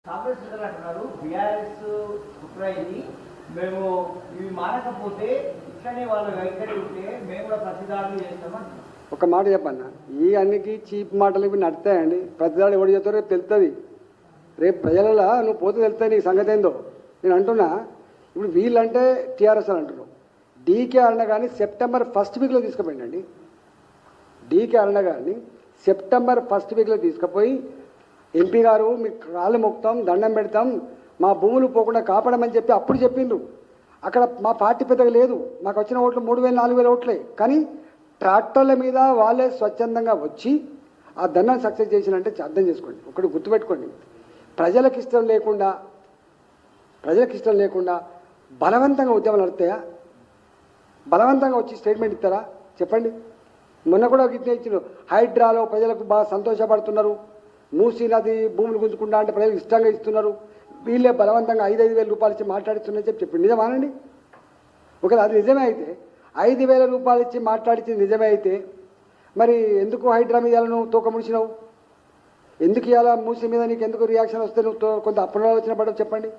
కాంగ్రెస్ నేతలు అంటున్నారు బీఆర్ఎస్ కుట్ర ఇది, మేము ఇవి మానకపోతే ఇట్లనే వాళ్ళు వైఖరి ఉంటే మేము కూడా ప్రతిదాడులు చేస్తామని. ఒక మాట చెప్పన్న, ఈ అన్నికి చీప్ మాటలు ఇవి నడుతాయండి. ప్రతిదాడు ఎవడు చేస్తారో రేపు తెలుస్తుంది. రేపు ప్రజలలో నువ్వు పోతే తెలుస్తుంది నీకు సంగతి ఏందో. నేను అంటున్నా, ఇప్పుడు వీళ్ళంటే టీఆర్ఎస్ అని అంటున్నావు. డీకే అరుణ కానీ సెప్టెంబర్ 1st వీక్లో తీసుకుపోయిందండి. డీకే అరుణ గారిని సెప్టెంబర్ 1st వీక్లో తీసుకుపోయి ఎంపీ గారు మీకు కాళ్ళు మొక్కుతాం, దండం పెడతాం, మా భూములు పోకుండా కాపాడమని చెప్పి అప్పుడు చెప్పిండ్రు. అక్కడ మా పార్టీ పెద్దగా లేదు, మాకు వచ్చిన ఓట్లు 3000 4000 ఓట్లే. కానీ ట్రాక్టర్ల మీద వాళ్ళే స్వచ్ఛందంగా వచ్చి ఆ దండాన్ని సక్సెస్ చేసినంటే అర్థం చేసుకోండి. ఒకటి గుర్తుపెట్టుకోండి, ప్రజలకు ఇష్టం లేకుండా బలవంతంగా ఉద్యమాలు నడుతాయా? బలవంతంగా వచ్చి స్టేట్మెంట్ ఇస్తారా? చెప్పండి. మొన్న కూడా గిట్నే ఇచ్చారు. హైడ్రాలో ప్రజలకు బాగా సంతోషపడుతున్నారు, మూసీ నది భూములు గుంజుకుంటా అంటే ప్రజలకు ఇష్టంగా ఇస్తున్నారు, వీళ్ళే బలవంతంగా 5,000 రూపాయలు ఇచ్చి మాట్లాడిస్తున్నారని చెప్పి నిజమానండి? ఒకవేళ అది నిజమే అయితే, 5,000 రూపాయలు ఇచ్చి మాట్లాడించింది నిజమే అయితే మరి ఎందుకు హైడ్రా మీద నువ్వు తోక ముడిచినావు? ఎందుకు ఇవాళ మూసీ మీద నీకు ఎందుకు రియాక్షన్ వస్తే నువ్వు కొంత అప్రలోచన పడవు? చెప్పండి.